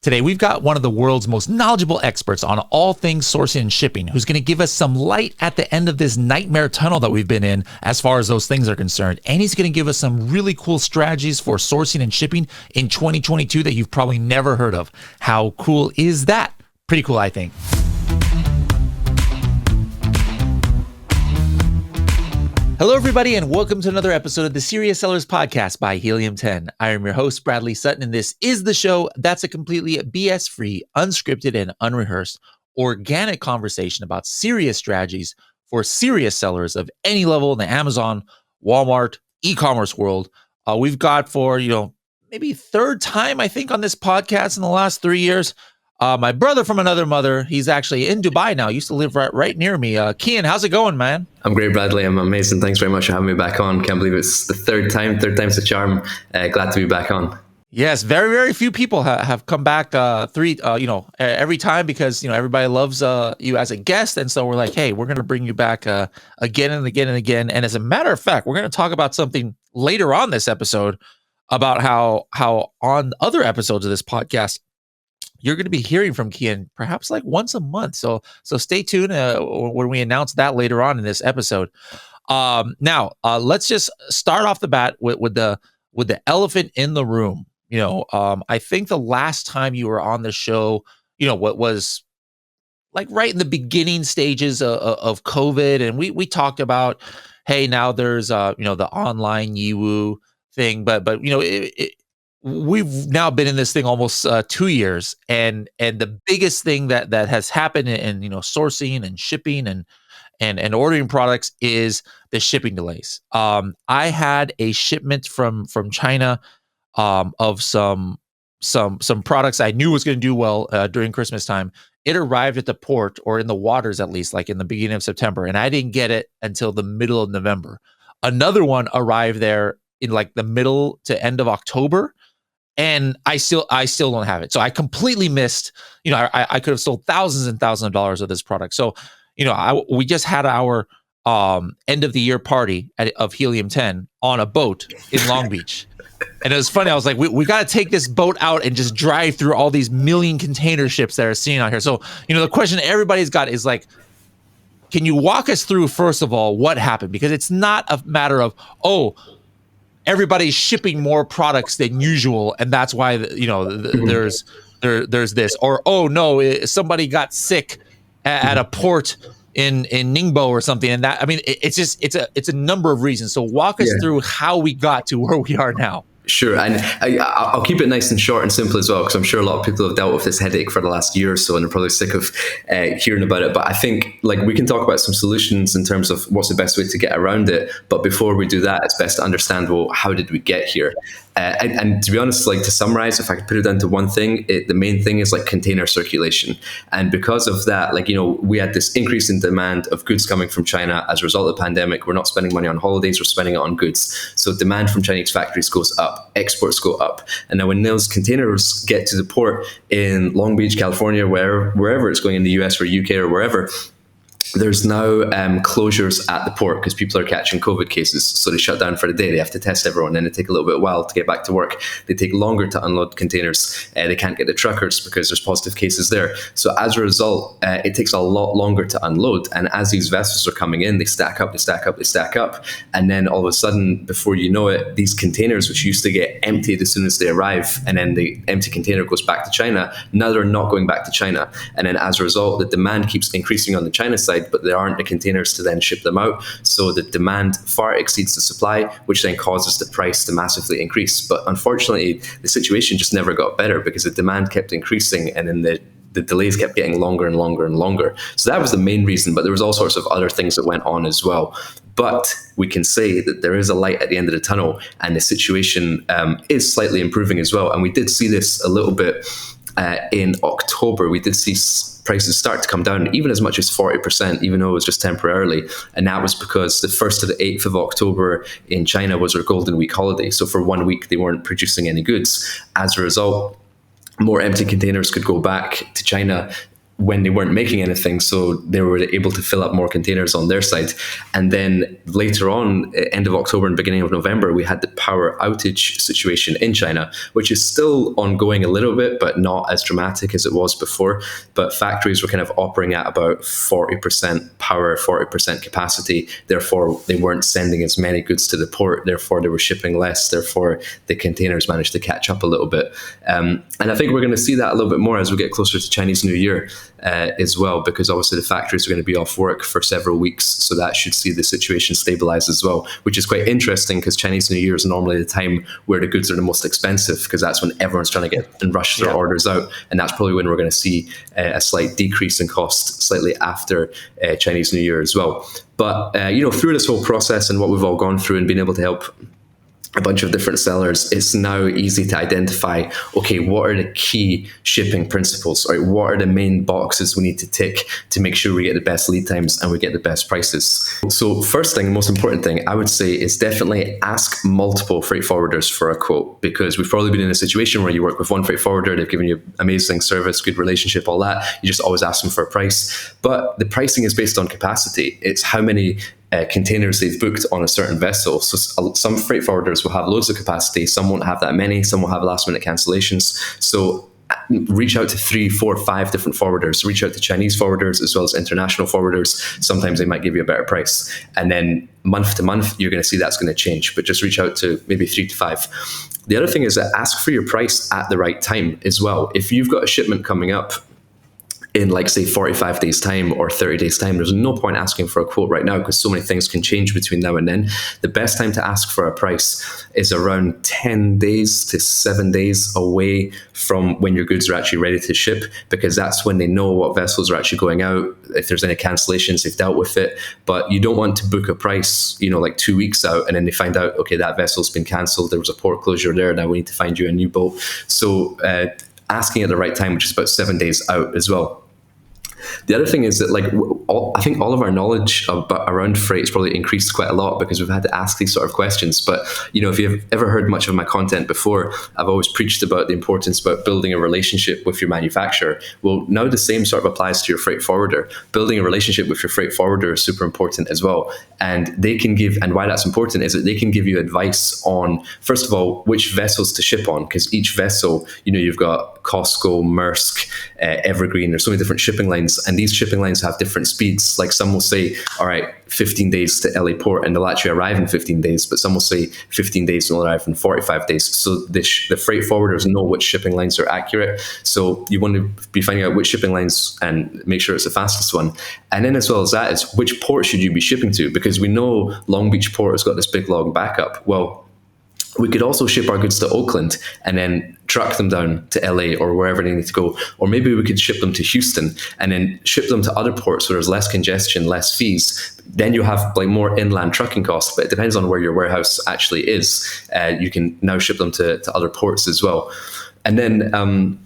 Today, we've got one of the world's most knowledgeable experts on all things sourcing and shipping, who's going to give us some light at the end of this nightmare tunnel that we've been in as far as those things are concerned. And he's going to give us some really cool strategies for sourcing and shipping in 2022 that you've probably never heard of. How cool is that? Pretty cool, I think. Hello, everybody, and welcome to another episode of the Serious Sellers Podcast by Helium 10. I am your host, Bradley Sutton, and this is the show that's a completely BS-free, unscripted, and unrehearsed, organic conversation about serious strategies for serious sellers of any level in the Amazon, Walmart, e-commerce world. We've got for, maybe third time, I think, on this podcast in the last 3 years. My brother from another mother, he's actually in Dubai now. He used to live right near me. Kian, how's it going, man? I'm great, Bradley. I'm amazing. Thanks very much for having me back on. Can't believe it's the third time. Third time's the charm. Glad to be back on. Yes, very, very few people have come back every time because, everybody loves you as a guest. And so we're like, hey, we're going to bring you back again and again and again. And as a matter of fact, we're going to talk about something later on this episode about how on other episodes of this podcast, you're going to be hearing from Kian perhaps like once a month. So stay tuned when we announce that later on in this episode. Now, let's just start off the bat with the elephant in the room. I think the last time you were on the show, what was like right in the beginning stages of COVID. And we talked about, hey, now there's, the online Yiwu thing, but we've now been in this thing almost 2 year, and the biggest thing that has happened in sourcing and shipping and ordering products is the shipping delays. I had a shipment from China of some products I knew was going to do well during Christmas time. It arrived at the port, or in the waters at least, like in the beginning of September, and I didn't get it until the middle of November. Another one arrived there in like the middle to end of October. And I still don't have it. So I completely missed, I could have sold thousands and thousands of dollars of this product. So, we just had our end of the year party of Helium 10 on a boat in Long Beach. And it was funny. I was like, we got to take this boat out and just drive through all these million container ships that are seen out here. So, the question everybody's got is like, can you walk us through, first of all, what happened? Because it's not a matter of, everybody's shipping more products than usual, and that's why there's this, or somebody got sick at a port in Ningbo or something, and that it's a number of reasons. So walk us through how we got to where we are now. Sure, and I'll keep it nice and short and simple as well, because I'm sure a lot of people have dealt with this headache for the last year or so, and they're probably sick of hearing about it. But I think we can talk about some solutions in terms of what's the best way to get around it. But before we do that, it's best to understand, well, how did we get here? And to be honest, to summarize, if I could put it down to one thing, the main thing is container circulation. And because of that, we had this increase in demand of goods coming from China as a result of the pandemic. We're not spending money on holidays, we're spending it on goods. So demand from Chinese factories goes up, exports go up. And now when those containers get to the port in Long Beach, California, wherever it's going in the US or UK or wherever, there's now closures at the port because people are catching COVID cases. So they shut down for the day. They have to test everyone, and it take a little bit while to get back to work. They take longer to unload containers. They can't get the truckers because there's positive cases there. So as a result, it takes a lot longer to unload. And as these vessels are coming in, they stack up. And then all of a sudden, before you know it, these containers, which used to get emptied as soon as they arrive, and then the empty container goes back to China, now they're not going back to China. And then as a result, the demand keeps increasing on the China side, but there aren't the containers to then ship them out. So the demand far exceeds the supply, which then causes the price to massively increase. But unfortunately, the situation just never got better because the demand kept increasing, and then the delays kept getting longer and longer and longer. So that was the main reason, but there was all sorts of other things that went on as well. But we can say that there is a light at the end of the tunnel, and the situation is slightly improving as well. And we did see this a little bit in October. We did see prices start to come down even as much as 40%, even though it was just temporarily. And that was because the 1st to the 8th of October in China was their Golden Week holiday. So for 1 week, they weren't producing any goods. As a result, more empty containers could go back to China, when they weren't making anything, so they were able to fill up more containers on their side. And then later on, end of October and beginning of November, we had the power outage situation in China, which is still ongoing a little bit, but not as dramatic as it was before. But factories were kind of operating at about 40% power, 40% capacity. Therefore, they weren't sending as many goods to the port. Therefore, they were shipping less. Therefore, the containers managed to catch up a little bit. And I think we're going to see that a little bit more as we get closer to Chinese New Year as well, because obviously the factories are going to be off work for several weeks. So that should see the situation stabilize as well, which is quite interesting because Chinese New Year is normally the time where the goods are the most expensive, because that's when everyone's trying to get and rush their orders out. And that's probably when we're going to see a slight decrease in cost slightly after Chinese New Year as well. But, through this whole process and what we've all gone through and being able to help a bunch of different sellers, it's now easy to identify, okay, what are the key shipping principles, right? What are the main boxes we need to tick to make sure we get the best lead times and we get the best prices? So first thing, most important thing, I would say is definitely ask multiple freight forwarders for a quote, because we've probably been in a situation where you work with one freight forwarder, they've given you amazing service, good relationship, all that. You just always ask them for a price. But the pricing is based on capacity. It's how many containers they've booked on a certain vessel. So some freight forwarders will have loads of capacity, some won't have that many, some will have last minute cancellations. So reach out to 3, 4, 5 different forwarders. Reach out to Chinese forwarders as well as international forwarders. Sometimes they might give you a better price. And then month to month, you're going to see that's going to change. But just reach out to maybe 3 to 5. The other thing is that ask for your price at the right time as well. If you've got a shipment coming up in, like, say 45 days time or 30 days time, there's no point asking for a quote right now because so many things can change between now and then. The best time to ask for a price is around 10 days to 7 days away from when your goods are actually ready to ship, because that's when they know what vessels are actually going out. If there's any cancellations, they've dealt with it. But you don't want to book a price, like 2 weeks out, and then they find out, okay, that vessel's been cancelled, there was a port closure there, now we need to find you a new boat. So asking at the right time, which is about 7 days out as well. The other thing is that, I think all of our knowledge around freight has probably increased quite a lot because we've had to ask these sort of questions. But, if you've ever heard much of my content before, I've always preached about the importance about building a relationship with your manufacturer. Well, now the same sort of applies to your freight forwarder. Building a relationship with your freight forwarder is super important as well. And they can give, and why that's important is that they can give you advice on, first of all, which vessels to ship on, because each vessel, you've got Costco, Maersk, Evergreen, there's so many different shipping lines, and these shipping lines have different speeds. Like some will say, all right, 15 days to LA port, and they'll actually arrive in 15 days, but some will say 15 days and they'll arrive in 45 days. So the freight forwarders know which shipping lines are accurate. So you want to be finding out which shipping lines and make sure it's the fastest one. And then as well as that is, which port should you be shipping to? Because we know Long Beach port has got this big long backup. Well, we could also ship our goods to Oakland and then truck them down to LA or wherever they need to go. Or maybe we could ship them to Houston and then ship them to other ports where there's less congestion, less fees. Then you have more inland trucking costs, but it depends on where your warehouse actually is. You can now ship them to other ports as well. And then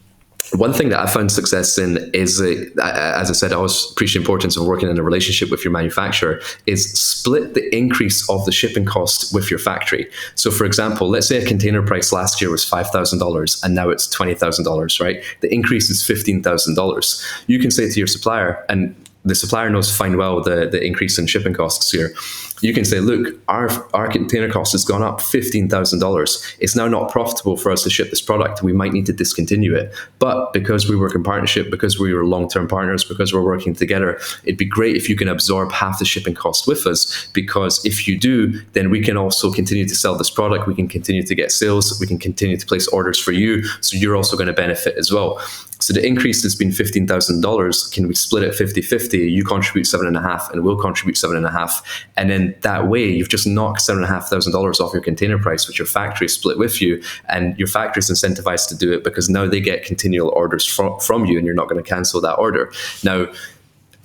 one thing that I found success in is, as I said, I always preach the importance of working in a relationship with your manufacturer, is split the increase of the shipping cost with your factory. So for example, let's say a container price last year was $5,000 and now it's $20,000, right? The increase is $15,000. You can say to your supplier, and the supplier knows fine well the increase in shipping costs here. You can say, look, our container cost has gone up $15,000. It's now not profitable for us to ship this product. We might need to discontinue it. But because we work in partnership, because we were long-term partners, because we're working together, it'd be great if you can absorb half the shipping cost with us, because if you do, then we can also continue to sell this product. We can continue to get sales. We can continue to place orders for you. So you're also going to benefit as well. So the increase has been $15,000. Can we split it 50-50? You contribute 7.5 and we'll contribute 7.5. And then that way you've just knocked $7,500 off your container price, which your factory split with you. And your factory is incentivized to do it because now they get continual orders from you and you're not going to cancel that order. Now,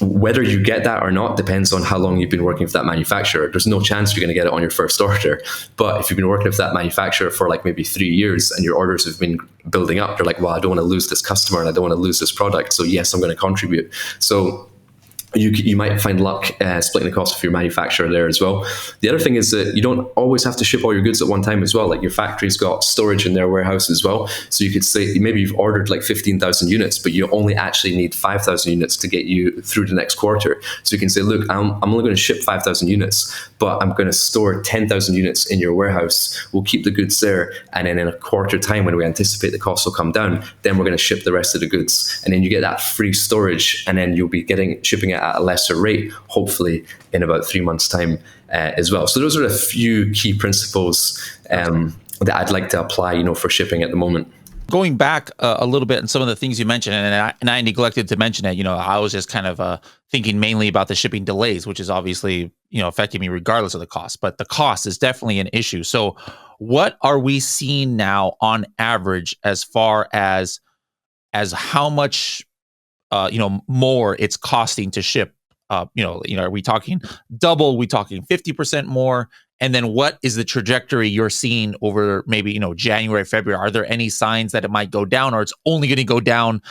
whether you get that or not depends on how long you've been working with that manufacturer. There's no chance you're going to get it on your first order. But if you've been working with that manufacturer for maybe 3 years and your orders have been building up, you're like, well, I don't want to lose this customer and I don't want to lose this product. So yes, I'm going to contribute. So you might find luck splitting the cost of your manufacturer there as well. The other thing is that you don't always have to ship all your goods at one time as well. Like your factory's got storage in their warehouse as well. So you could say maybe you've ordered like 15,000 units, but you only actually need 5,000 units to get you through the next quarter. So you can say, look, I'm only going to ship 5,000 units, but I'm going to store 10,000 units in your warehouse. We'll keep the goods there. And then in a quarter time, when we anticipate the cost will come down, then we're going to ship the rest of the goods. And then you get that free storage, and then you'll be shipping it at a lesser rate, hopefully in about 3 months' time as well. So those are a few key principles that I'd like to apply, for shipping at the moment. Going back a little bit and some of the things you mentioned, and I neglected to mention it, I was just kind of thinking mainly about the shipping delays, which is obviously, affecting me regardless of the cost, but the cost is definitely an issue. So what are we seeing now on average as far as how much, more it's costing to ship? Are we talking double? We talking 50% more? And then what is the trajectory you're seeing over maybe, January, February? Are there any signs that it might go down, or it's only going to go down,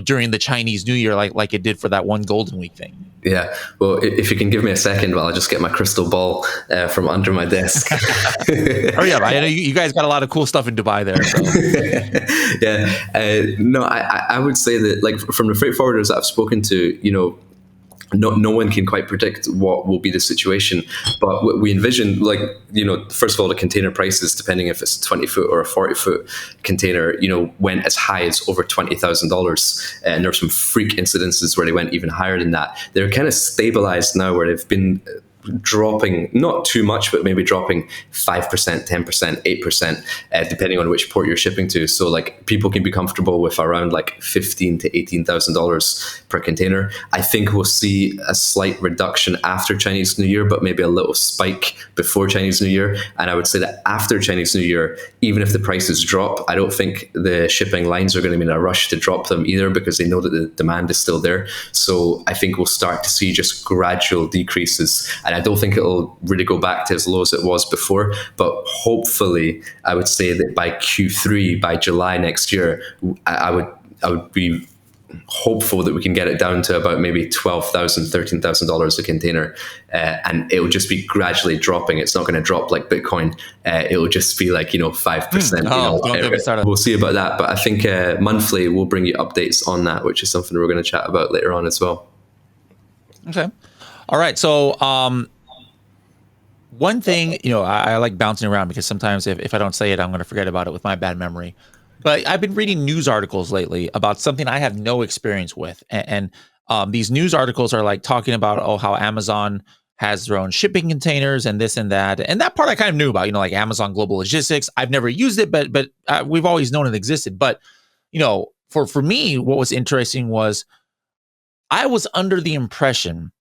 during the Chinese New Year, like it did for that one Golden Week thing? Yeah. Well, if you can give me a second while I just get my crystal ball from under my desk. Oh yeah, I know you guys got a lot of cool stuff in Dubai there. So. Yeah. No, I would say that, like, from the freight forwarders that I've spoken to, no one can quite predict what will be the situation, but what we envision, like, first of all, the container prices, depending if it's a 20-foot or a 40-foot container, went as high as over $20,000. And there are some freak incidences where they went even higher than that. They're kind of stabilized now, where they've been dropping, not too much, but maybe dropping 5%, 10%, 8%, depending on which port you're shipping to. So like people can be comfortable with around like $15,000 to $18,000 per container. I think we'll see a slight reduction after Chinese New Year, but maybe a little spike before Chinese New Year. And I would say that after Chinese New Year, even if the prices drop, I don't think the shipping lines are going to be in a rush to drop them either, because they know that the demand is still there. So I think we'll start to see just gradual decreases. And I don't think it'll really go back to as low as it was before, but hopefully I would say that by Q3, by July next year, I would be hopeful that we can get it down to about maybe $12,000, $13,000 a container, and it will just be gradually dropping. It's not going to drop like Bitcoin. It will just be like 5%. We'll see about that, but I think monthly we'll bring you updates on that, which is something we're going to chat about later on as well. Okay. All right. So one thing, I like bouncing around because sometimes if I don't say it, I'm going to forget about it with my bad memory. But I've been reading news articles lately about something I have no experience with. And these news articles are like talking about, how Amazon has their own shipping containers and this and that. And that part I kind of knew about, like Amazon Global Logistics. I've never used it, but we've always known it existed. But, for me, what was interesting was I was under the impression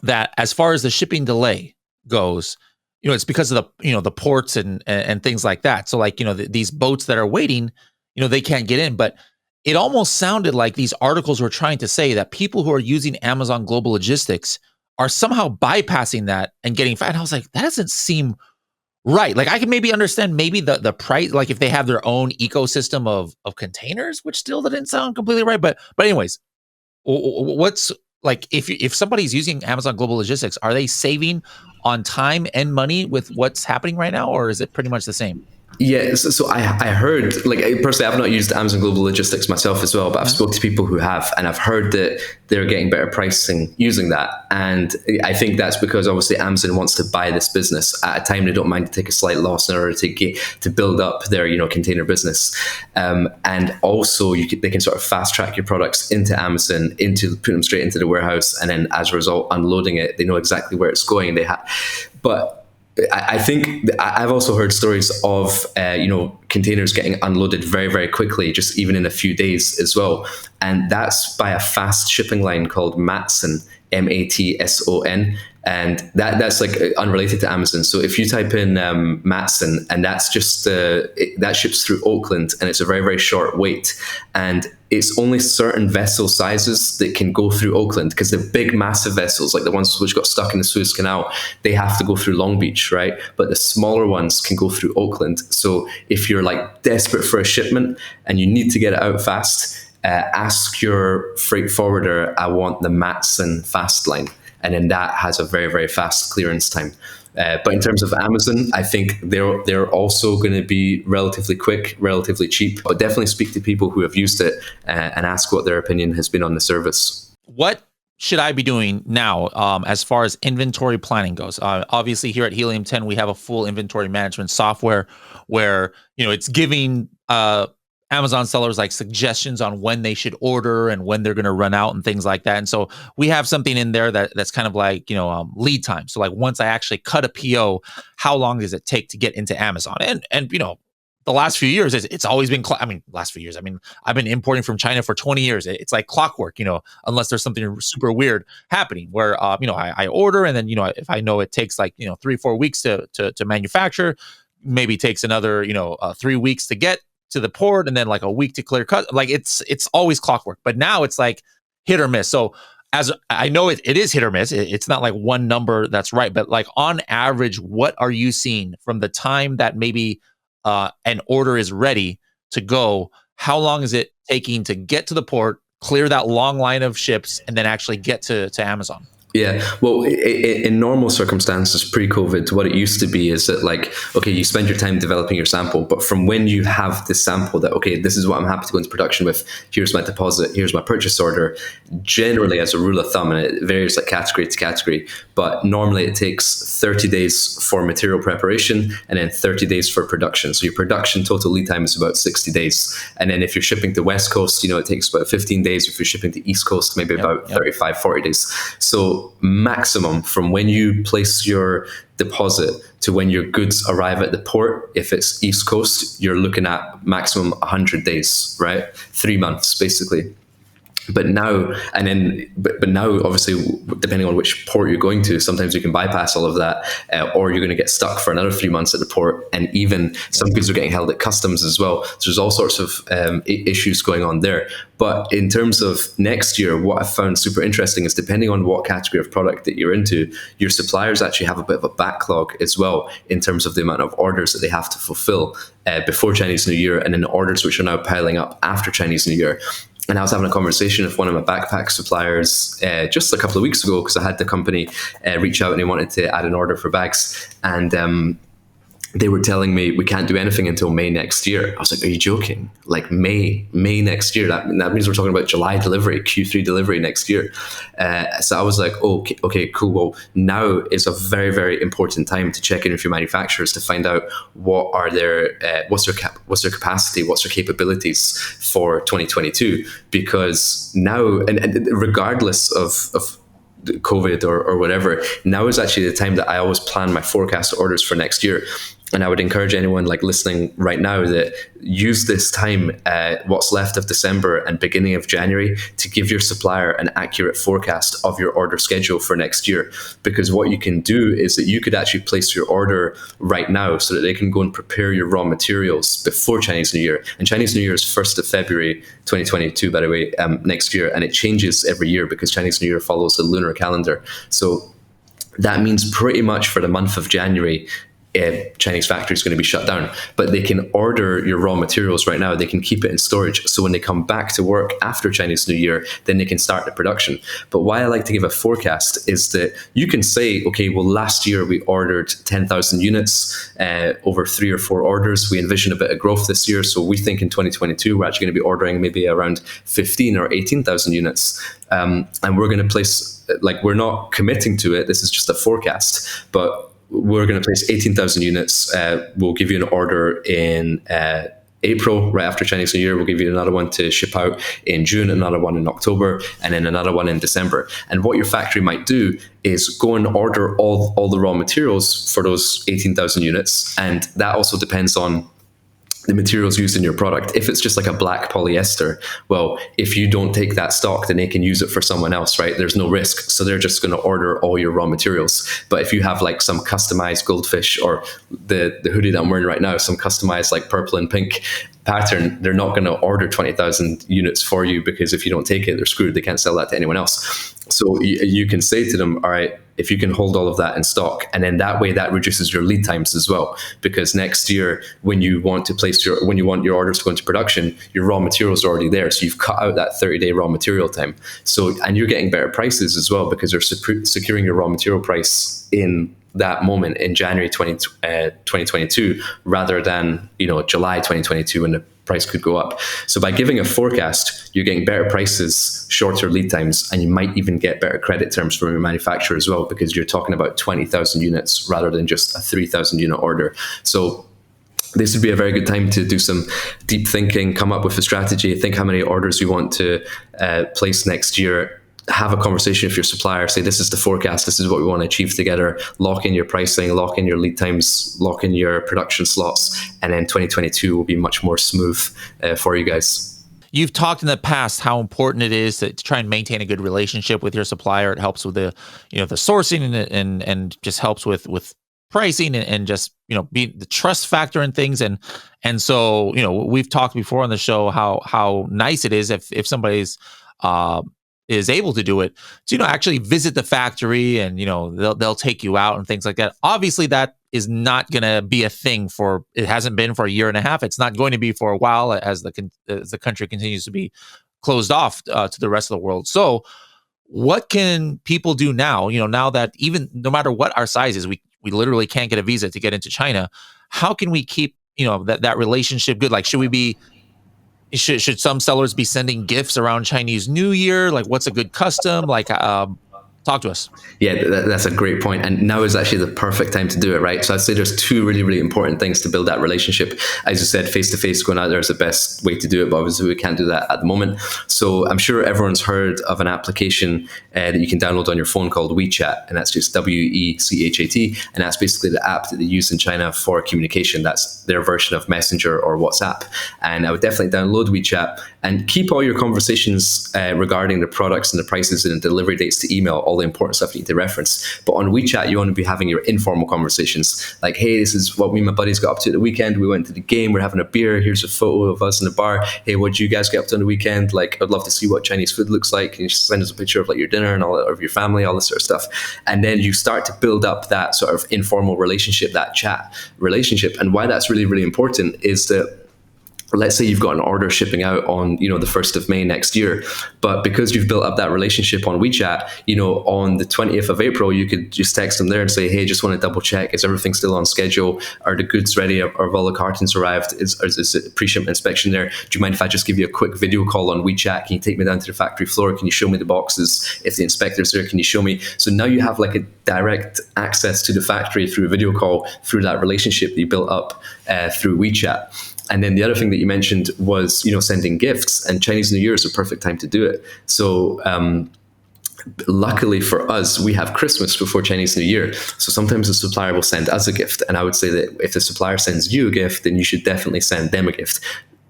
that as far as the shipping delay goes, it's because of the ports and things like that. So like, these boats that are waiting, they can't get in. But it almost sounded like these articles were trying to say that people who are using Amazon Global Logistics are somehow bypassing that and getting fat. And I was like, that doesn't seem right. Like I can maybe understand maybe the price, like if they have their own ecosystem of containers, which still didn't sound completely right. But anyways, what's like if somebody's using Amazon Global Logistics, are they saving on time and money with what's happening right now, or is it pretty much the same? Yeah, so I heard, like, personally, I've not used Amazon Global Logistics myself as well, but I've spoken to people who have, and I've heard that they're getting better pricing using that. And I think that's because obviously Amazon wants to buy this business at a time they don't mind to take a slight loss in order to build up their container business. And also they can sort of fast track your products into Amazon, put them straight into the warehouse, and then as a result, unloading it, they know exactly where it's going. But I think I've also heard stories of containers getting unloaded very, very quickly, just even in a few days as well, and that's by a fast shipping line called Matson, Matson, and that's like unrelated to Amazon. So if you type in Matson, and that's just that ships through Oakland, and it's a very, very short wait, and it's only certain vessel sizes that can go through Oakland, because the big massive vessels, like the ones which got stuck in the Suez Canal, they have to go through Long Beach, right? But the smaller ones can go through Oakland. So if you're like desperate for a shipment and you need to get it out fast, ask your freight forwarder, I want the Matson fast line. And then that has a very, very fast clearance time. But in terms of Amazon, I think they're also going to be relatively quick, relatively cheap. But definitely speak to people who have used it and ask what their opinion has been on the service. What should I be doing now as far as inventory planning goes? Obviously, here at Helium 10, we have a full inventory management software where it's giving Amazon sellers like suggestions on when they should order and when they're going to run out and things like that. And so we have something in there that's kind of like lead time. So like once I actually cut a PO, how long does it take to get into Amazon? And the last few years, it's always been, last few years, I've been importing from China for 20 years. It's like clockwork, unless there's something super weird happening where, I order and then, if I know it takes like, 3-4 weeks to manufacture, maybe takes another, 3 weeks to get to the port and then like a week to clear cut. Like it's always clockwork, but now it's like hit or miss. So as I know it is hit or miss. It's not like one number that's right, but like on average, what are you seeing from the time that maybe an order is ready to go? How long is it taking to get to the port, clear that long line of ships, and then actually get to Amazon? Yeah, well, in normal circumstances, pre-COVID, what it used to be is that like, okay, you spend your time developing your sample, but from when you have this sample that, okay, this is what I'm happy to go into production with, here's my deposit, here's my purchase order, generally as a rule of thumb, and it varies like category to category, but normally it takes 30 days for material preparation and then 30 days for production. So your production total lead time is about 60 days. And then if you're shipping to West Coast, it takes about 15 days. If you're shipping to East Coast, maybe about 35, 40 days. So maximum from when you place your deposit to when your goods arrive at the port, if it's East Coast, you're looking at maximum 100 days, right? 3 months, basically. But now, but now, obviously, depending on which port you're going to, sometimes you can bypass all of that, or you're going to get stuck for another 3 months at the port. And even some goods are getting held at customs as well. So there's all sorts of issues going on there. But in terms of next year, what I found super interesting is depending on what category of product that you're into, your suppliers actually have a bit of a backlog as well in terms of the amount of orders that they have to fulfill before Chinese New Year, and then orders which are now piling up after Chinese New Year. And I was having a conversation with one of my backpack suppliers just a couple of weeks ago because I had the company reach out and they wanted to add an order for bags. And they were telling me we can't do anything until May next year. I was like, are you joking? Like May next year? That means we're talking about July delivery, Q3 delivery next year. So I was like, okay, cool. Well, now is a very, very important time to check in with your manufacturers to find out what are their what's their capacity, what's their capabilities for 2022. Because now, and regardless of COVID or whatever, now is actually the time that I always plan my forecast orders for next year. And I would encourage anyone like listening right now that use this time, what's left of December and beginning of January, to give your supplier an accurate forecast of your order schedule for next year. Because what you can do is that you could actually place your order right now so that they can go and prepare your raw materials before Chinese New Year. And Chinese New Year is 1st of February 2022, by the way, next year. And it changes every year because Chinese New Year follows the lunar calendar. So that means pretty much for the month of January, Chinese factory is going to be shut down, but they can order your raw materials right now. They can keep it in storage. So when they come back to work after Chinese New Year, then they can start the production. But why I like to give a forecast is that you can say, okay, well, last year we ordered 10,000 units over 3 or 4 orders. We envision a bit of growth this year. So we think in 2022, we're actually going to be ordering maybe around 15 or 18,000 units. And we're going to place, like, we're not committing to it. This is just a forecast, but we're going to place 18,000 units. We'll give you an order in April, right after Chinese New Year. We'll give you another one to ship out in June, another one in October, and then another one in December. And what your factory might do is go and order all the raw materials for those 18,000 units. And that also depends on the materials used in your product. If it's just like a black polyester, well, if you don't take that stock, then they can use it for someone else, right? There's no risk. So they're just going to order all your raw materials. But if you have like some customized goldfish, or the hoodie that I'm wearing right now, some customized like purple and pink pattern, they're not going to order 20,000 units for you, because if you don't take it, they're screwed. They can't sell that to anyone else. So you can say to them, all right, if you can hold all of that in stock, and then that way that reduces your lead times as well. Because next year, when you want your orders to go into production, your raw materials are already there. So you've cut out that 30-day raw material time. So, and you're getting better prices as well, because they're securing your raw material price in that moment in January 2022, rather than, July 2022, when the price could go up. So by giving a forecast, you're getting better prices, shorter lead times, and you might even get better credit terms from your manufacturer as well, because you're talking about 20,000 units rather than just a 3,000 unit order. So this would be a very good time to do some deep thinking, come up with a strategy, think how many orders you want to place next year. Have a conversation with your supplier, say, this is the forecast, this is what we want to achieve together, lock in your pricing, lock in your lead times, lock in your production slots, and then 2022 will be much more smooth for you guys. You've talked in the past how important it is to try and maintain a good relationship with your supplier. It helps with the sourcing and just helps with pricing and just be the trust factor in things. And so we've talked before on the show how nice it is if somebody's is able to do it to actually visit the factory, and they'll take you out and things like that. Obviously that is not going to be a thing it hasn't been for a year and a half. It's not going to be for a while, as the country continues to be closed off to the rest of the world. So what can people do now, now that even no matter what our size is, we literally can't get a visa to get into China? How can we keep that relationship good? Like, should some sellers be sending gifts around Chinese New Year? Like, what's a good custom? Like, talk to us. Yeah, that's a great point. And now is actually the perfect time to do it, right? So I'd say there's two really, really important things to build that relationship. As you said, face-to-face going out there is the best way to do it, but obviously we can't do that at the moment. So I'm sure everyone's heard of an application that you can download on your phone called WeChat, and that's just WeChat. And that's basically the app that they use in China for communication. That's their version of Messenger or WhatsApp. And I would definitely download WeChat and keep all your conversations regarding the products and the prices and the delivery dates to email, all the important stuff you need to reference. But on WeChat, you want to be having your informal conversations, like, hey, this is what me and my buddies got up to at the weekend. We went to the game, we're having a beer, here's a photo of us in the bar. Hey, what did you guys get up to on the weekend? Like, I'd love to see what Chinese food looks like. Can you send us a picture of like your dinner and all that, of your family, all this sort of stuff. And then you start to build up that sort of informal relationship, that chat relationship. And why that's really, really important is that, let's say you've got an order shipping out on, the 1st of May next year, but because you've built up that relationship on WeChat, on the 20th of April, you could just text them there and say, hey, just want to double check, is everything still on schedule? Are the goods ready? Are all the cartons arrived? Is it pre-shipment inspection there? Do you mind if I just give you a quick video call on WeChat? Can you take me down to the factory floor? Can you show me the boxes? If the inspector's there, can you show me? So now you have like a direct access to the factory through a video call, through that relationship that you built up through WeChat. And then the other thing that you mentioned was, sending gifts, and Chinese New Year is a perfect time to do it. So luckily for us, we have Christmas before Chinese New Year. So sometimes the supplier will send us a gift. And I would say that if the supplier sends you a gift, then you should definitely send them a gift.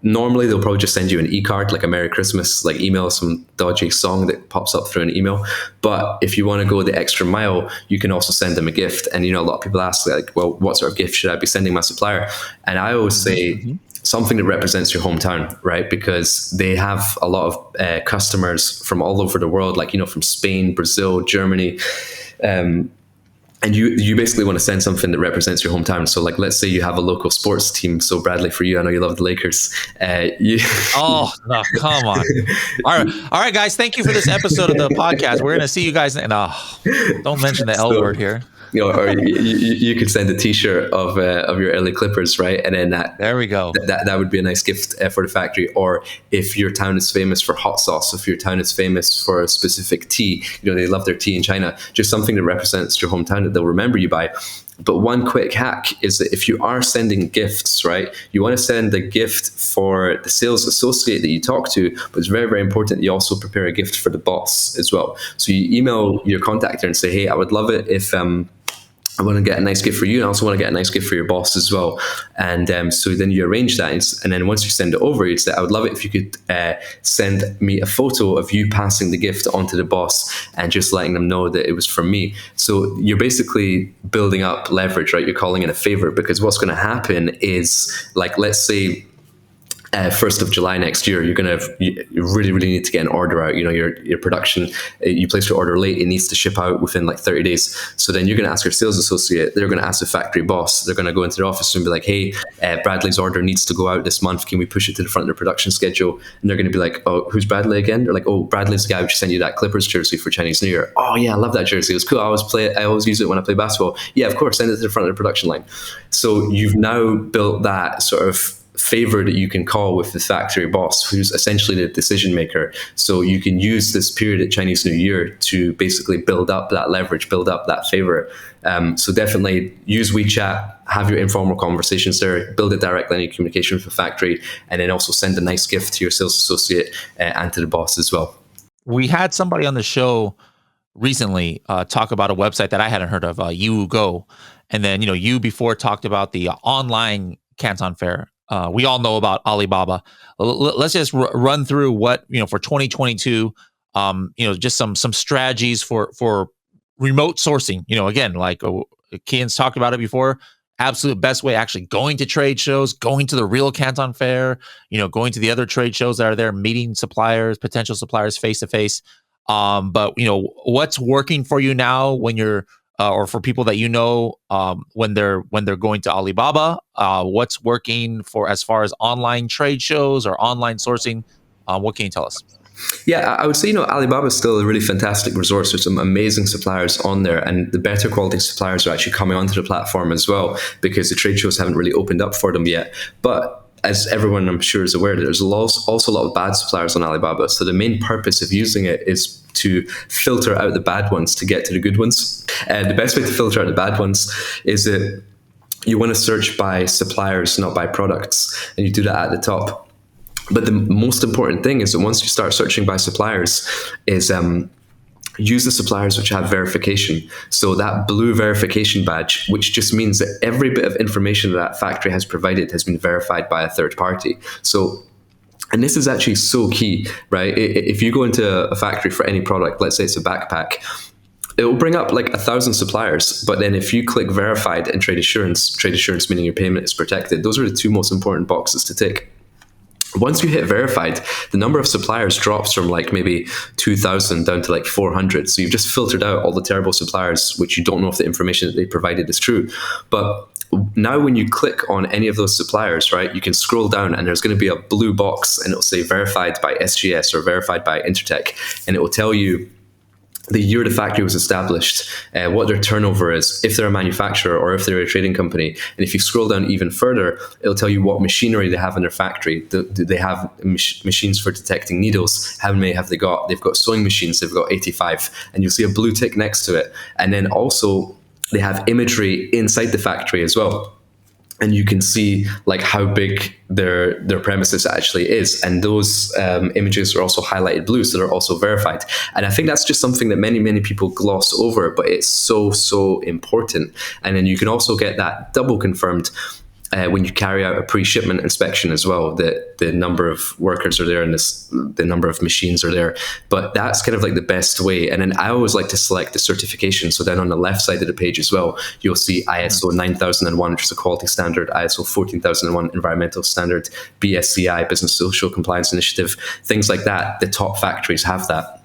Normally, they'll probably just send you an e-card, like a Merry Christmas, like email some dodgy song that pops up through an email. But if you want to go the extra mile, you can also send them a gift. And, a lot of people ask, like, well, what sort of gift should I be sending my supplier? And I always say something that represents your hometown, right? Because they have a lot of customers from all over the world, like, from Spain, Brazil, Germany, and you basically want to send something that represents your hometown. So, like, let's say you have a local sports team. So, Bradley, for you, I know you love the Lakers. Oh, no, come on. All right, guys. Thank you for this episode of the podcast. We're going to see you guys. And don't mention the L word here. Or you could send a T-shirt of your LA Clippers, right? And then there we go. That would be a nice gift for the factory. Or if your town is famous for hot sauce, if your town is famous for a specific tea, they love their tea in China. Just something that represents your hometown that they'll remember you by. But one quick hack is that if you are sending gifts, right, you want to send a gift for the sales associate that you talk to, but it's very, very important that you also prepare a gift for the boss as well. So you email your contactor and say, hey, I would love it if I want to get a nice gift for you, and I also want to get a nice gift for your boss as well. And so then you arrange that, and then once you send it over, you'd say, I would love it if you could send me a photo of you passing the gift onto the boss and just letting them know that it was from me. So you're basically building up leverage, right? You're calling in a favor, because what's going to happen is, like, let's say 1st of July next year, you really, really need to get an order out. Your production, you place your order late, it needs to ship out within like 30 days. So then you're going to ask your sales associate, they're going to ask the factory boss, they're going to go into their office and be like, hey, Bradley's order needs to go out this month. Can we push it to the front of the production schedule? And they're going to be like, oh, who's Bradley again? They're like, oh, Bradley's the guy who just sent you that Clippers jersey for Chinese New Year. Oh yeah, I love that jersey. It was cool. I always use it when I play basketball. Yeah, of course, send it to the front of the production line. So you've now built that sort of favor that you can call with the factory boss, who's essentially the decision maker. So you can use this period at Chinese New Year to basically build up that leverage, build up that favor. So definitely use WeChat, have your informal conversations there, build it directly in your communication with the factory, and then also send a nice gift to your sales associate and to the boss as well. We had somebody on the show recently talk about a website that I hadn't heard of, You Go. And then, you before talked about the online Canton Fair. We all know about Alibaba. Let's just run through what, for 2022, just some strategies for remote sourcing. Again, like Kian's talked about it before, absolute best way, actually going to trade shows, going to the real Canton Fair, going to the other trade shows that are there, meeting suppliers, potential suppliers face to face. But what's working for you now when you're or for people that when they're going to Alibaba, what's working for as far as online trade shows or online sourcing? What can you tell us? Yeah, I would say, Alibaba is still a really fantastic resource. There's some amazing suppliers on there, and the better quality suppliers are actually coming onto the platform as well, because the trade shows haven't really opened up for them yet. But as everyone I'm sure is aware, there's also a lot of bad suppliers on Alibaba. So the main purpose of using it is to filter out the bad ones to get to the good ones. And the best way to filter out the bad ones is that you want to search by suppliers, not by products. And you do that at the top. But the most important thing is that once you start searching by suppliers, is use the suppliers which have verification. So that blue verification badge, which just means that every bit of information that factory has provided has been verified by a third party. So, and this is actually so key, right? If you go into a factory for any product, let's say it's a backpack, it will bring up like 1,000 suppliers. But then if you click verified and trade assurance meaning your payment is protected, those are the two most important boxes to tick. Once you hit verified, the number of suppliers drops from like maybe 2,000 down to like 400. So you've just filtered out all the terrible suppliers, which you don't know if the information that they provided is true. But now when you click on any of those suppliers, right, you can scroll down and there's going to be a blue box and it'll say verified by SGS or verified by Intertech. And it will tell you the year the factory was established, what their turnover is, if they're a manufacturer or if they're a trading company. And if you scroll down even further, it'll tell you what machinery they have in their factory. Do they have machines for detecting needles? How many have they got? They've got sewing machines, they've got 85. And you'll see a blue tick next to it. And then also they have imagery inside the factory as well. And you can see like how big their premises actually is. And those images are also highlighted blue, so they're also verified. And I think that's just something that many people gloss over, but it's so important. And then you can also get that double confirmed when you carry out a pre-shipment inspection as well, that the number of workers are there and the number of machines are there. But that's kind of like the best way. And then I always like to select the certification. So then on the left side of the page as well, you'll see ISO 9001, which is a quality standard, ISO 14001 environmental standard, BSCI, Business Social Compliance Initiative, things like that. The top factories have that.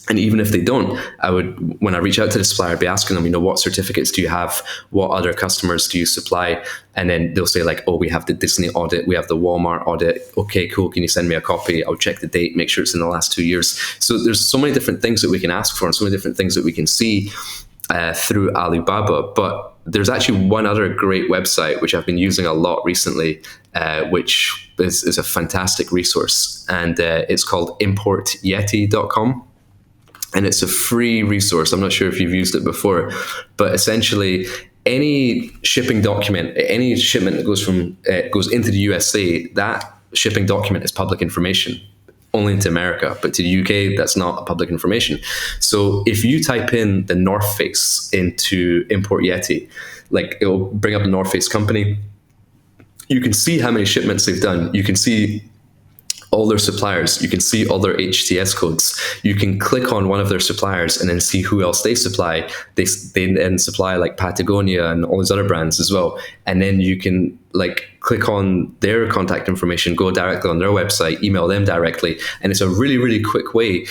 And even if they don't, when I reach out to the supplier, I'd be asking them, what certificates do you have? What other customers do you supply? And then they'll say like, oh, we have the Disney audit, we have the Walmart audit. Okay, cool. Can you send me a copy? I'll check the date, make sure it's in the last 2 years. So there's so many different things that we can ask for and so many different things that we can see through Alibaba. But there's actually one other great website, which I've been using a lot recently, which is a fantastic resource. And it's called importyeti.com. And it's a free resource. I'm not sure if you've used it before, but essentially any shipping document, any shipment that goes into the USA, that shipping document is public information, only into America, but to the UK, that's not public information. So if you type in the North Face into Import Yeti, like it'll bring up the North Face company. You can see how many shipments they've done. You can see all their suppliers. You can see all their HTS codes. You can click on one of their suppliers and then see who else they supply. They then supply like Patagonia and all these other brands as well. And then you can like click on their contact information, go directly on their website, email them directly. And it's a really, really quick way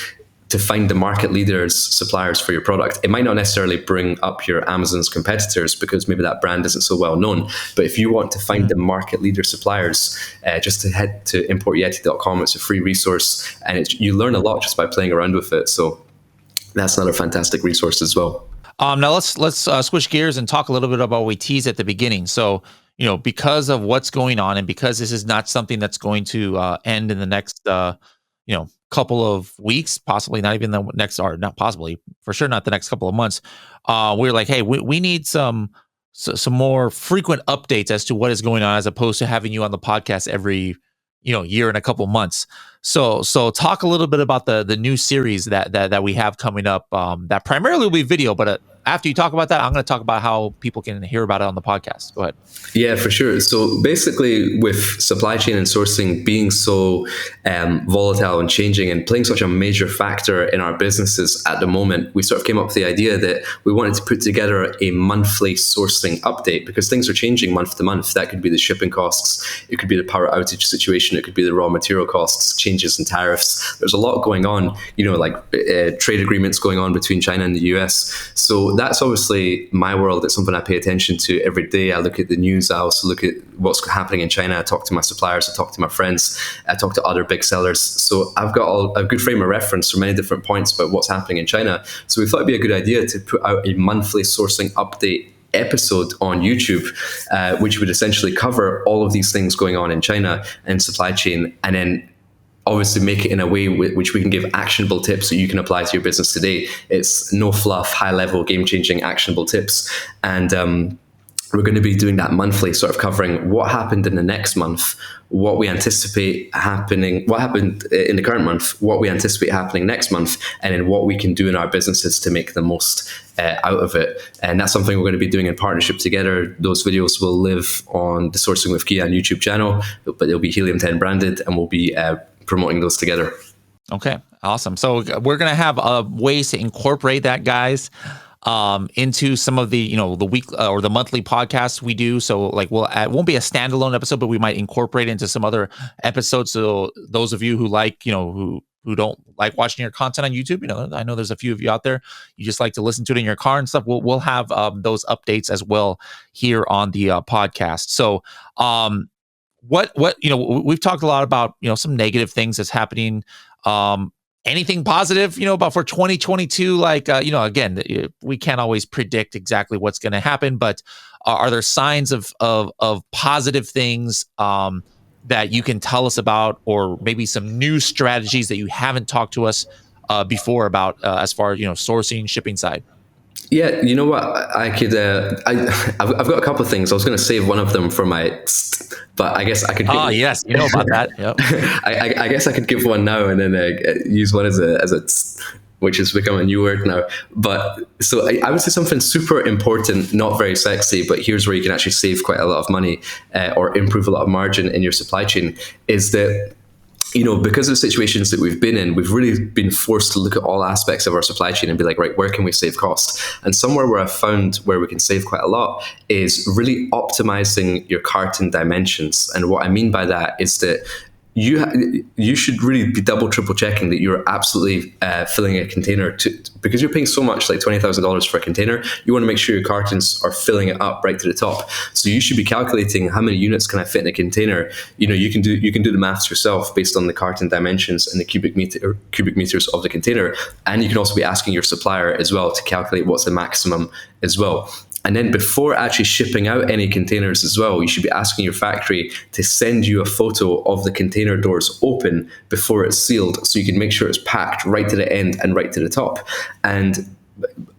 to find the market leaders, suppliers for your product. It might not necessarily bring up your Amazon's competitors because maybe that brand isn't so well known. But if you want to find the market leader suppliers, just to head to importyeti.com. It's a free resource, and you learn a lot just by playing around with it. So that's another fantastic resource as well. Now let's switch gears and talk a little bit about what we teased at the beginning. So, because of what's going on, and because this is not something that's going to end in the next, couple of weeks, possibly not even the next, or not possibly, for sure not the next couple of months. We're like, hey, we need some more frequent updates as to what is going on, as opposed to having you on the podcast every year and a couple months. So talk a little bit about the new series that we have coming up. That primarily will be video, but after you talk about that, I'm going to talk about how people can hear about it on the podcast. Go ahead. Yeah, for sure. So basically, with supply chain and sourcing being so volatile and changing and playing such a major factor in our businesses at the moment, we sort of came up with the idea that we wanted to put together a monthly sourcing update, because things are changing month to month. That could be the shipping costs, it could be the power outage situation, it could be the raw material costs, changes in tariffs. There's a lot going on, trade agreements going on between China and the US. So that's obviously my world. It's something I pay attention to every day. I look at the news. I also look at what's happening in China. I talk to my suppliers. I talk to my friends. I talk to other big sellers. So I've got a good frame of reference for many different points about what's happening in China. So we thought it'd be a good idea to put out a monthly sourcing update episode on YouTube, which would essentially cover all of these things going on in China and supply chain, and then obviously make it in a way which we can give actionable tips so you can apply to your business today. It's no fluff, high level, game-changing, actionable tips. And we're going to be doing that monthly, sort of covering what happened in the next month, what we anticipate happening, what happened in the current month, what we anticipate happening next month, and then what we can do in our businesses to make the most out of it. And that's something we're going to be doing in partnership together. Those videos will live on the Sourcing with Kian YouTube channel, but they'll be Helium 10 branded, and we'll be promoting those together. Okay, awesome. So we're going to have ways to incorporate that, guys, into some of the, the week or the monthly podcasts we do. So like it won't be a standalone episode, but we might incorporate it into some other episodes. So those of you who like, who don't like watching your content on YouTube, I know there's a few of you out there, you just like to listen to it in your car and stuff. We'll have those updates as well here on the podcast. So what we've talked a lot about some negative things that's happening. Anything positive about for 2022, like again, we can't always predict exactly what's going to happen, but are there signs of positive things that you can tell us about, or maybe some new strategies that you haven't talked to us before about as far as sourcing, shipping side? Yeah, you know what? I could. I've got a couple of things. I was going to save one of them for but I guess I could. Yes, you know about that. Yep. I guess I could give one now and then use one as a which has become a new word now. But so I would say something super important, not very sexy, but here's where you can actually save quite a lot of money or improve a lot of margin in your supply chain, is that because of the situations that we've been in, we've really been forced to look at all aspects of our supply chain and be like, right, where can we save cost? And somewhere where I've found where we can save quite a lot is really optimizing your carton dimensions. And what I mean by that is that you should really be double, triple checking that you're absolutely filling a container because you're paying so much, like $20,000 for a container. You want to make sure your cartons are filling it up right to the top. So you should be calculating how many units can I fit in a container. You can do the maths yourself based on the carton dimensions and the cubic meters of the container. And you can also be asking your supplier as well to calculate what's the maximum as well. And then before actually shipping out any containers as well, you should be asking your factory to send you a photo of the container doors open before it's sealed, so you can make sure it's packed right to the end and right to the top. And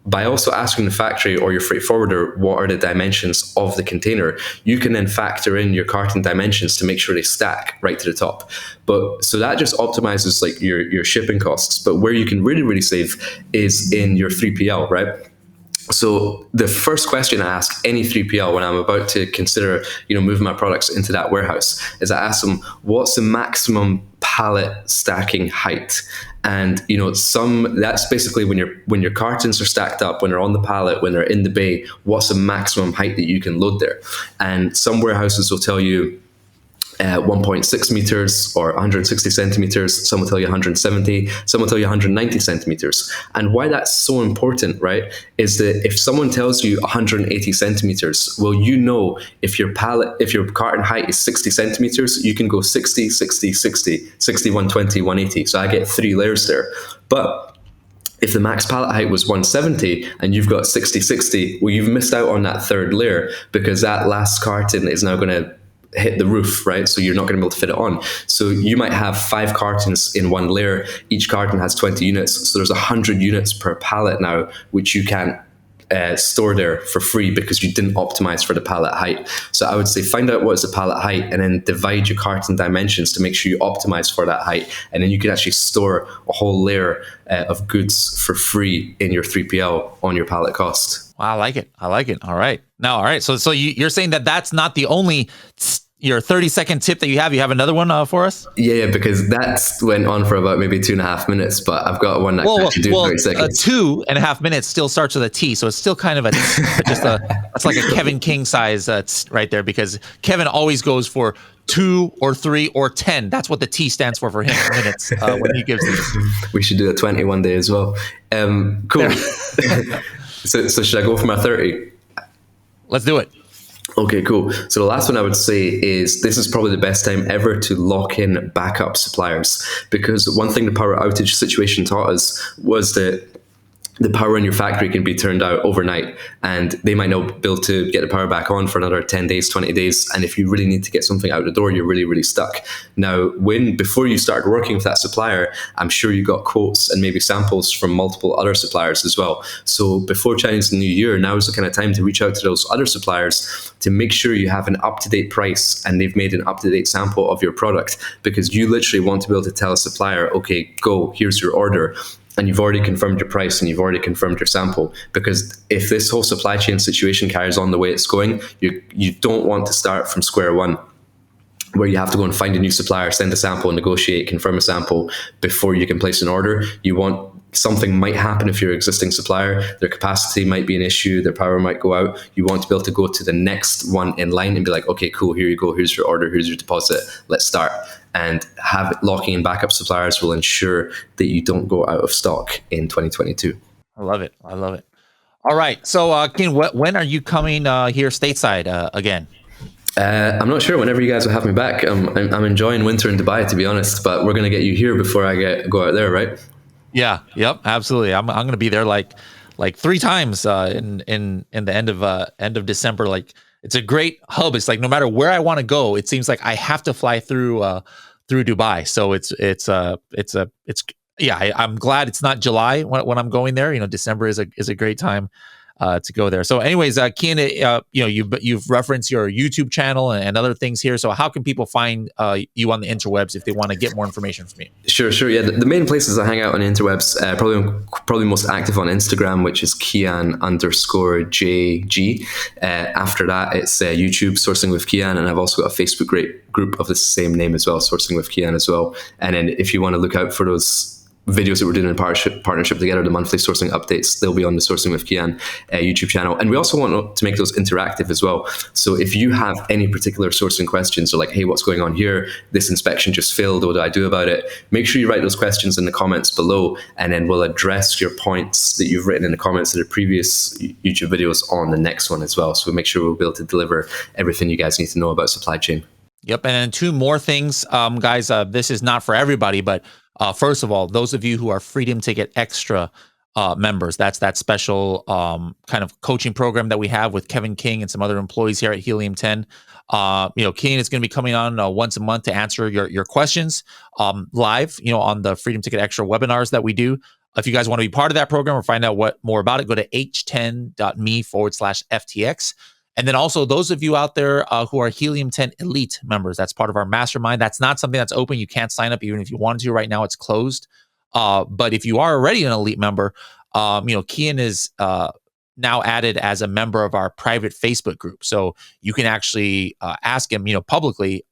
by also asking the factory or your freight forwarder what are the dimensions of the container, you can then factor in your carton dimensions to make sure they stack right to the top. But so that just optimizes like your shipping costs. But where you can really, really save is in your 3PL, right? So the first question I ask any 3PL when I'm about to consider, moving my products into that warehouse is I ask them, what's the maximum pallet stacking height? And that's basically when your cartons are stacked up, when they're on the pallet, when they're in the bay, what's the maximum height that you can load there? And some warehouses will tell you 1.6 meters or 160 centimeters. Some will tell you 170. Some will tell you 190 centimeters. And why that's so important, right, is that if someone tells you 180 centimeters, well, if your carton height is 60 centimeters, you can go 60, 60, 60, 60, 120, 180. So I get 3 layers there. But if the max pallet height was 170 and you've got 60, 60, well, you've missed out on that 3rd layer, because that last carton is now going to hit the roof, right? So you're not going to be able to fit it on. So you might have 5 cartons in one layer. Each carton has 20 units. So there's 100 units per pallet now, which you can't store there for free because you didn't optimize for the pallet height. So I would say find out what is the pallet height and then divide your carton dimensions to make sure you optimize for that height. And then you can actually store a whole layer of goods for free in your 3PL on your pallet cost. Wow, I like it. I like it. All right. Now, all right. So you're saying that that's not the only your 30-second tip that you have. You have another one for us? Yeah, because that's went on for about maybe 2.5 minutes, but I've got one that can actually do 30 seconds. 2.5 minutes still starts with a T, so it's still kind of that's like a Kevin King size right there, because Kevin always goes for 2 or 3 or 10. That's what the T stands for him, minutes, when he gives these. We should do a 20 one day as well. Cool. So should I go for my 30? Let's do it. Okay, cool. So the last one I would say is this is probably the best time ever to lock in backup suppliers, because one thing the power outage situation taught us was that the power in your factory can be turned out overnight, and they might not be able to get the power back on for another 10 days, 20 days. And if you really need to get something out the door, you're really, really stuck. Now, before you started working with that supplier, I'm sure you got quotes and maybe samples from multiple other suppliers as well. So before Chinese New Year, now is the kind of time to reach out to those other suppliers to make sure you have an up-to-date price and they've made an up-to-date sample of your product, because you literally want to be able to tell a supplier, okay, go, here's your order. And you've already confirmed your price and you've already confirmed your sample. Because if this whole supply chain situation carries on the way it's going, you don't want to start from square one, where you have to go and find a new supplier, send a sample, negotiate, confirm a sample before you can place an order. Something might happen if you're an existing supplier. Their capacity might be an issue. Their power might go out. You want to be able to go to the next one in line and be like, okay, cool, here you go. Here's your order. Here's your deposit. Let's start. And locking in backup suppliers will ensure that you don't go out of stock in 2022. I love it. I love it. All right. So, Ken, when are you coming here stateside again? I'm not sure. Whenever you guys will have me back. I'm enjoying winter in Dubai, to be honest. But we're going to get you here before I go out there, right? Yeah. Yep. Absolutely. I'm going to be there like 3 times in the end of December. Like, it's a great hub. It's like no matter where I want to go, it seems like I have to fly through Dubai. So I'm glad it's not July when I'm going there. December is a great time to go there. So anyways, Kian, you've referenced your YouTube channel and other things here. So how can people find you on the interwebs if they want to get more information from you? Sure. Yeah, the main places I hang out on the interwebs, probably most active on Instagram, which is Kian_JG. After that, it's YouTube, Sourcing with Kian, and I've also got a Facebook group of the same name as well, Sourcing with Kian as well. And then if you want to look out for those videos that we're doing in partnership together, the monthly sourcing updates, they'll be on the Sourcing with Kian YouTube channel. And we also want to make those interactive as well. So if you have any particular sourcing questions, or like, hey, what's going on here? This inspection just failed. What do I do about it? Make sure you write those questions in the comments below, and then we'll address your points that you've written in the comments of the previous YouTube videos on the next one as well. So we'll make sure we'll be able to deliver everything you guys need to know about supply chain. Yep. And then 2 more things, guys. This is not for everybody, but first of all, those of you who are Freedom Ticket Extra members, that's that special kind of coaching program that we have with Kevin King and some other employees here at Helium 10. King is going to be coming on once a month to answer your questions live, on the Freedom Ticket Extra webinars that we do. If you guys want to be part of that program or find out more about it, go to h10.me/FTX. And then also those of you out there who are Helium 10 Elite members, that's part of our mastermind. That's not something that's open. You can't sign up even if you wanted to. Right now it's closed. But if you are already an Elite member, Kian is now added as a member of our private Facebook group. So you can actually ask him, publicly.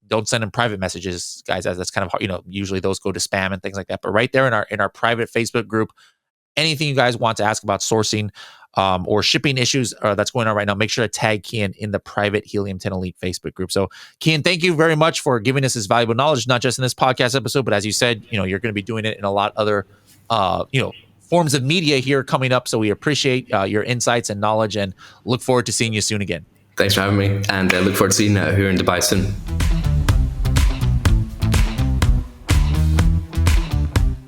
Don't send him private messages, guys, as that's kind of hard. Usually those go to spam and things like that. But right there in our private Facebook group, anything you guys want to ask about sourcing or shipping issues that's going on right now, make sure to tag Kian in the private Helium 10 Elite Facebook group. So, Kian, thank you very much for giving us this valuable knowledge, not just in this podcast episode, but as you said, you're going to be doing it in a lot other, forms of media here coming up. So we appreciate your insights and knowledge, and look forward to seeing you soon again. Thanks for having me, and look forward to seeing you here in Dubai soon.